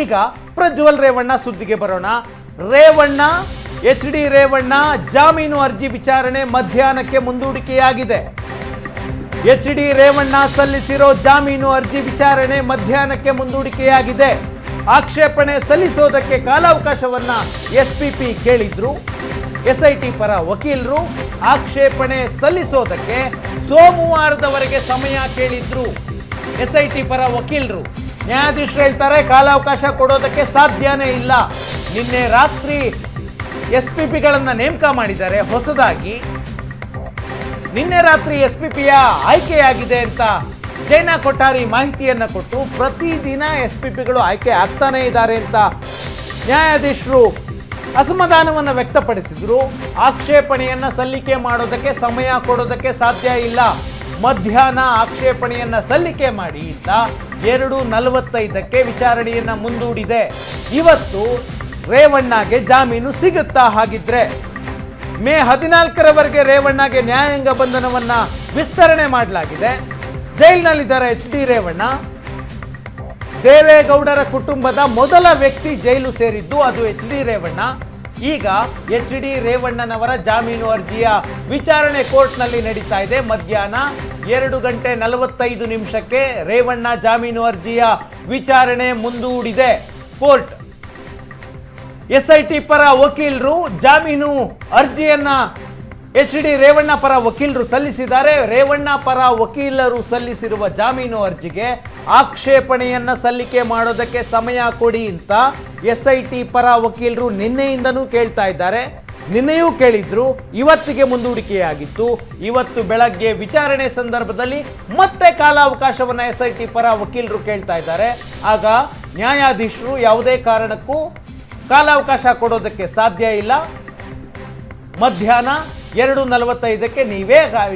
ಈಗ ಪ್ರಜ್ವಲ್ ರೇವಣ್ಣ ಸುದ್ದಿಗೆ ಬರೋಣ. ರೇವಣ್ಣ HD ರೇವಣ್ಣ ಜಾಮೀನು ಅರ್ಜಿ ವಿಚಾರಣೆ ಮಧ್ಯಾಹ್ನಕ್ಕೆ ಮುಂದೂಡಿಕೆಯಾಗಿದೆ. HD ರೇವಣ್ಣ ಸಲ್ಲಿಸಿರೋ ಜಾಮೀನು ಅರ್ಜಿ ವಿಚಾರಣೆ ಮಧ್ಯಾಹ್ನಕ್ಕೆ ಮುಂದೂಡಿಕೆಯಾಗಿದೆ. ಆಕ್ಷೇಪಣೆ ಸಲ್ಲಿಸೋದಕ್ಕೆ ಕಾಲಾವಕಾಶವನ್ನ SPP ಕೇಳಿದ್ರು. SIT ಪರ ವಕೀಲರು ಆಕ್ಷೇಪಣೆ ಸಲ್ಲಿಸೋದಕ್ಕೆ ಸೋಮವಾರದವರೆಗೆ ಸಮಯ ಕೇಳಿದ್ರು. SIT ಪರ ವಕೀಲರು ನ್ಯಾಯಾಧೀಶರು ಹೇಳ್ತಾರೆ ಕಾಲಾವಕಾಶ ಕೊಡೋದಕ್ಕೆ ಸಾಧ್ಯನೇ ಇಲ್ಲ. ನಿನ್ನೆ ರಾತ್ರಿ SPPಗಳನ್ನ ನೇಮಕ ಮಾಡಿದ್ದಾರೆ. ಹೊಸದಾಗಿ ನಿನ್ನೆ ರಾತ್ರಿ SPPಯ ಆಯ್ಕೆಯಾಗಿದೆ ಅಂತ ಜೈನಾ ಕೊಠಾರಿ ಮಾಹಿತಿಯನ್ನ ಕೊಟ್ಟು ಪ್ರತಿದಿನ SPPಗಳು ಆಯ್ಕೆ ಆಗ್ತಾನೆ ಇದ್ದಾರೆ ಅಂತ ನ್ಯಾಯಾಧೀಶರು ಅಸಮಾಧಾನವನ್ನು ವ್ಯಕ್ತಪಡಿಸಿದ್ರು. ಆಕ್ಷೇಪಣೆಯನ್ನ ಸಲ್ಲಿಕೆ ಮಾಡೋದಕ್ಕೆ ಸಮಯ ಕೊಡೋದಕ್ಕೆ ಸಾಧ್ಯ ಇಲ್ಲ. ಮಧ್ಯಾಹ್ನ ಆಕ್ಷೇಪಣೆಯನ್ನ ಸಲ್ಲಿಕೆ ಮಾಡಿ ಅಂತ 2:45ಕ್ಕೆ ವಿಚಾರಣೆಯನ್ನ ಮುಂದೂಡಿದೆ. ಇವತ್ತು ರೇವಣ್ಣಗೆ ಜಾಮೀನು ಸಿಗುತ್ತಾ? ಹಾಗಿದ್ರೆ ಮೇ 14ರವರೆಗೆ ರೇವಣ್ಣಗೆ ನ್ಯಾಯಾಂಗ ಬಂಧನವನ್ನ ವಿಸ್ತರಣೆ ಮಾಡಲಾಗಿದೆ. ಜೈಲಿನಲ್ಲಿದ್ದಾರೆ HD ರೇವಣ್ಣ. ದೇವೇಗೌಡರ ಕುಟುಂಬದ ಮೊದಲ ವ್ಯಕ್ತಿ ಜೈಲು ಸೇರಿದ್ದು ಅದು HD ರೇವಣ್ಣ. ಈಗ HD ರೇವಣ್ಣನವರ ಜಾಮೀನು ಅರ್ಜಿಯ ವಿಚಾರಣೆ ಕೋರ್ಟ್ನಲ್ಲಿ ನಡೀತಾ ಇದೆ. ಮಧ್ಯಾಹ್ನ 2:45 ರೇವಣ್ಣ ಜಾಮೀನು ಅರ್ಜಿಯ ವಿಚಾರಣೆ ಮುಂದೂಡಿದೆ ಕೋರ್ಟ್. SIT ಪರ ವಕೀಲರು ಜಾಮೀನು ಅರ್ಜಿಯನ್ನ HD ರೇವಣ್ಣ ಪರ ವಕೀಲರು ಸಲ್ಲಿಸಿದ್ದಾರೆ. ರೇವಣ್ಣ ಪರ ವಕೀಲರು ಸಲ್ಲಿಸಿರುವ ಜಾಮೀನು ಅರ್ಜಿಗೆ ಆಕ್ಷೇಪಣೆಯನ್ನ ಸಲ್ಲಿಕೆ ಮಾಡೋದಕ್ಕೆ ಸಮಯ ಕೊಡಿ ಅಂತ SIT ಪರ ವಕೀಲರು ನಿನ್ನೆಯಿಂದನೂ ಕೇಳ್ತಾ ಇದ್ದಾರೆ. ನಿನ್ನೆಯೂ ಕೇಳಿದ್ರು, ಇವತ್ತಿಗೆ ಮುಂದೂಡಿಕೆಯಾಗಿತ್ತು. ಇವತ್ತು ಬೆಳಗ್ಗೆ ವಿಚಾರಣೆ ಸಂದರ್ಭದಲ್ಲಿ ಮತ್ತೆ ಕಾಲಾವಕಾಶವನ್ನ SIT ಪರ ವಕೀಲರು ಕೇಳ್ತಾ ಇದ್ದಾರೆ. ಆಗ ನ್ಯಾಯಾಧೀಶರು ಯಾವುದೇ ಕಾರಣಕ್ಕೂ ಕಾಲಾವಕಾಶ ಕೊಡೋದಕ್ಕೆ ಸಾಧ್ಯ ಇಲ್ಲ. ಮಧ್ಯಾಹ್ನ 2:45ಕ್ಕೆ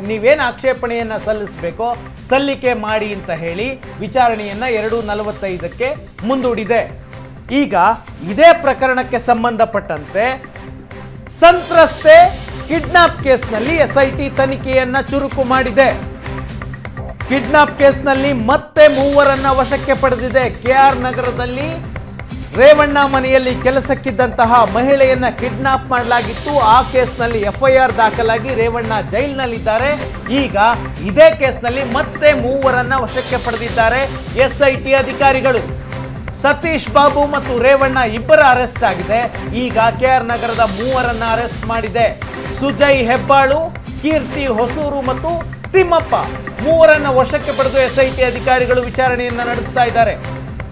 ನೀವೇನು ಆಕ್ಷೇಪಣೆಯನ್ನ ಸಲ್ಲಿಸಬೇಕೋ ಸಲ್ಲಿಕೆ ಮಾಡಿ ಅಂತ ಹೇಳಿ ವಿಚಾರಣೆಯನ್ನ 2:45ಕ್ಕೆ ಮುಂದೂಡಿದೆ. ಈಗ ಇದೇ ಪ್ರಕರಣಕ್ಕೆ ಸಂಬಂಧಪಟ್ಟಂತೆ ಸಂತ್ರಸ್ತೆ ಕಿಡ್ನಾಪ್ ಕೇಸ್ನಲ್ಲಿ SIT ತನಿಖೆಯನ್ನ ಚುರುಕು ಮಾಡಿದೆ. ಕಿಡ್ನಾಪ್ ಕೇಸ್ನಲ್ಲಿ ಮತ್ತೆ 3 ವಶಕ್ಕೆ ಪಡೆದಿದೆ. KR ನಗರದಲ್ಲಿ ರೇವಣ್ಣ ಮನೆಯಲ್ಲಿ ಕೆಲಸಕ್ಕಿದ್ದಂತಹ ಮಹಿಳೆಯನ್ನ ಕಿಡ್ನಾಪ್ ಮಾಡಲಾಗಿತ್ತು. ಆ ಕೇಸ್ನಲ್ಲಿ FIR ದಾಖಲಾಗಿ ರೇವಣ್ಣ ಜೈಲಿನಲ್ಲಿದ್ದಾರೆ. ಈಗ ಇದೇ ಕೇಸ್ನಲ್ಲಿ ಮತ್ತೆ 3 ವಶಕ್ಕೆ ಪಡೆದಿದ್ದಾರೆ SIT ಅಧಿಕಾರಿಗಳು. ಸತೀಶ್ ಬಾಬು ಮತ್ತು ರೇವಣ್ಣ ಇಬ್ಬರ ಅರೆಸ್ಟ್ ಆಗಿದೆ. ಈಗ KR ನಗರದ 3 ಅರೆಸ್ಟ್ ಮಾಡಿದೆ. ಸುಜಯ್ ಹೆಬ್ಬಾಳು, ಕೀರ್ತಿ ಹೊಸೂರು ಮತ್ತು ತಿಮ್ಮಪ್ಪ 3 ವಶಕ್ಕೆ ಪಡೆದು SIT ಅಧಿಕಾರಿಗಳು ವಿಚಾರಣೆಯನ್ನ ನಡೆಸ್ತಾ ಇದ್ದಾರೆ.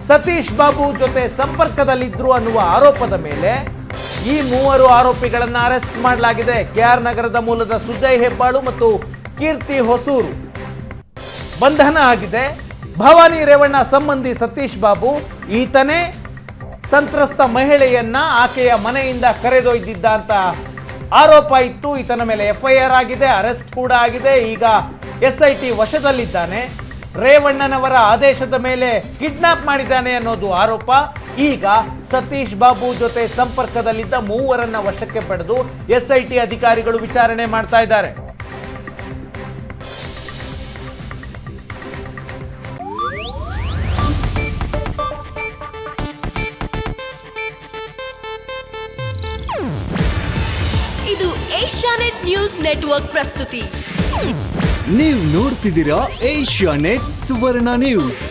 ಸತೀಶ್ ಬಾಬು ಜೊತೆ ಸಂಪರ್ಕದಲ್ಲಿದ್ರು ಅನ್ನುವ ಆರೋಪದ ಮೇಲೆ ಈ 3 ಆರೋಪಿಗಳನ್ನ ಅರೆಸ್ಟ್ ಮಾಡಲಾಗಿದೆ. KR ನಗರದ ಮೂಲದ ಸುಜಯ್ ಹೆಬ್ಬಾಳು ಮತ್ತು ಕೀರ್ತಿ ಹೊಸೂರು ಬಂಧನ ಆಗಿದೆ. ಭವಾನಿ ರೇವಣ್ಣ ಸಂಬಂಧಿ ಸತೀಶ್ ಬಾಬು ಈತನೇ ಸಂತ್ರಸ್ತ ಮಹಿಳೆಯನ್ನ ಆಕೆಯ ಮನೆಯಿಂದ ಕರೆದೊಯ್ದಿದ್ದ ಅಂತ ಆರೋಪ ಇತ್ತು. ಈತನ ಮೇಲೆ FIR ಆಗಿದೆ, ಅರೆಸ್ಟ್ ಕೂಡ ಆಗಿದೆ. ಈಗ SIT ವಶದಲ್ಲಿದ್ದಾನೆ. ರೇವಣ್ಣನವರ ಆದೇಶದ ಮೇಲೆ ಕಿಡ್ನಾಪ್ ಮಾಡಿದ್ದಾನೆ ಅನ್ನೋದು ಆರೋಪ. ಈಗ ಸತೀಶ್ ಬಾಬು ಜೊತೆ ಸಂಪರ್ಕದಲ್ಲಿದ್ದ 3 ವಶಕ್ಕೆ ಪಡೆದು SIT ಅಧಿಕಾರಿಗಳು ವಿಚಾರಣೆ ಮಾಡ್ತಾ ಇದ್ದಾರೆ. ಇದು ಏಷ್ಯಾನೆಟ್ ನ್ಯೂಸ್ ನೆಟ್ವರ್ಕ್ ಪ್ರಸ್ತುತಿ. ನೀವು ನೋಡ್ತಿದ್ದೀರಾ ಏಷ್ಯಾನೆಟ್ ಸುವರ್ಣ ನ್ಯೂಸ್.